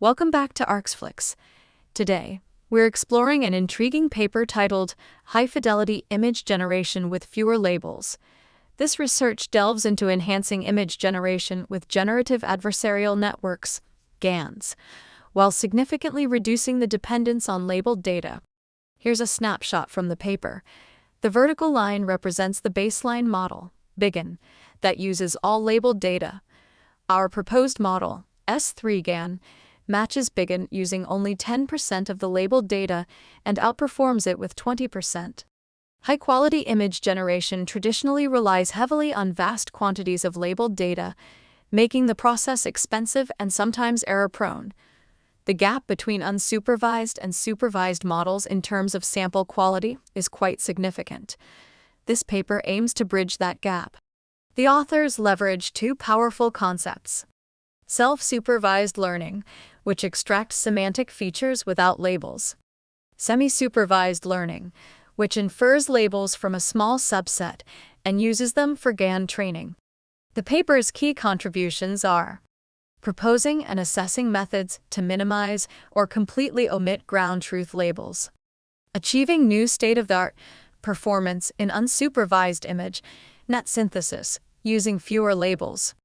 Welcome back to Arxflix. Today, we're exploring an intriguing paper titled High Fidelity Image Generation with Fewer Labels. This research delves into enhancing image generation with generative adversarial networks, GANs, while significantly reducing the dependence on labeled data. Here's a snapshot from the paper. The vertical line represents the baseline model, BIGAN, that uses all labeled data. Our proposed model, S3 GAN, matches BIGAN using only 10% of the labeled data and outperforms it with 20%. High-quality image generation traditionally relies heavily on vast quantities of labeled data, making the process expensive and sometimes error-prone. The gap between unsupervised and supervised models in terms of sample quality is quite significant. This paper aims to bridge that gap. The authors leverage two powerful concepts: self-supervised learning, which extracts semantic features without labels; semi-supervised learning, which infers labels from a small subset and uses them for GAN training. The paper's key contributions are proposing and assessing methods to minimize or completely omit ground truth labels, achieving new state-of-the-art performance in unsupervised image net synthesis using fewer labels,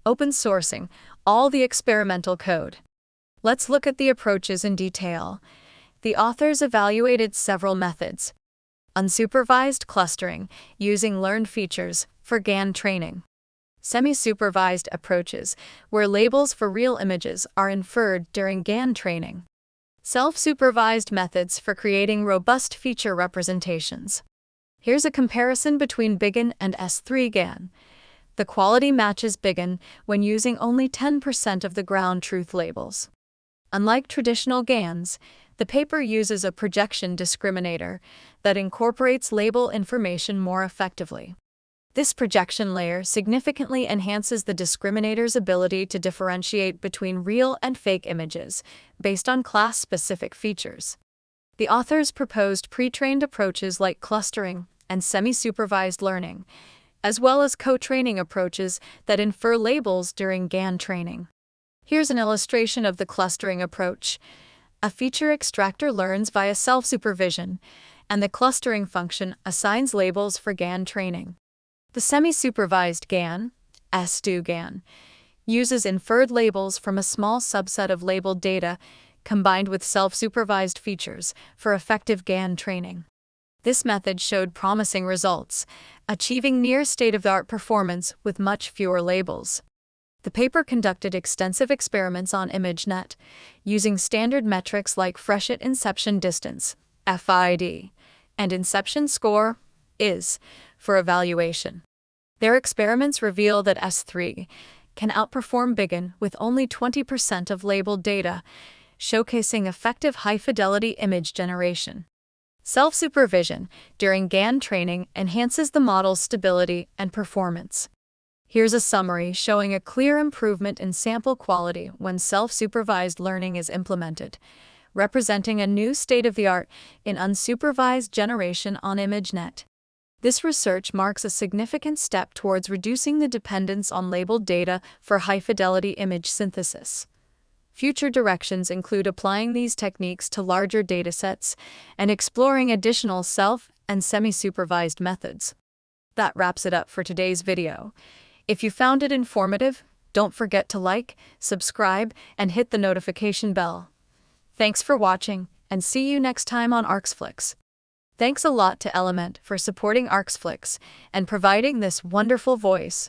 open sourcing all the experimental code. Let's look at the approaches in detail. The authors evaluated several methods: unsupervised clustering, using learned features for GAN training; semi-supervised approaches, where labels for real images are inferred during GAN training; self-supervised methods for creating robust feature representations. Here's a comparison between BIGAN and S3 GAN. The quality matches BIGAN when using only 10% of the ground truth labels. Unlike traditional GANs, the paper uses a projection discriminator that incorporates label information more effectively. This projection layer significantly enhances the discriminator's ability to differentiate between real and fake images based on class-specific features. The authors proposed pre-trained approaches like clustering and semi-supervised learning, as well as co-training approaches that infer labels during GAN training. Here's an illustration of the clustering approach. A feature extractor learns via self-supervision, and the clustering function assigns labels for GAN training. The semi-supervised GAN, S2 GAN, uses inferred labels from a small subset of labeled data combined with self-supervised features for effective GAN training. This method showed promising results, achieving near state-of-the-art performance with much fewer labels. The paper conducted extensive experiments on ImageNet, using standard metrics like freshet inception distance, FID, and inception score, IS, for evaluation. Their experiments reveal that S3 can outperform BIGAN with only 20% of labeled data, showcasing effective high-fidelity image generation. Self-supervision during GAN training enhances the model's stability and performance. Here's a summary showing a clear improvement in sample quality when self-supervised learning is implemented, representing a new state-of-the-art in unsupervised generation on ImageNet. This research marks a significant step towards reducing the dependence on labeled data for high-fidelity image synthesis. Future directions include applying these techniques to larger datasets and exploring additional self- and semi-supervised methods. That wraps it up for today's video. If you found it informative, don't forget to like, subscribe, and hit the notification bell. Thanks for watching, and see you next time on Arxflix. Thanks a lot to Element for supporting Arxflix and providing this wonderful voice.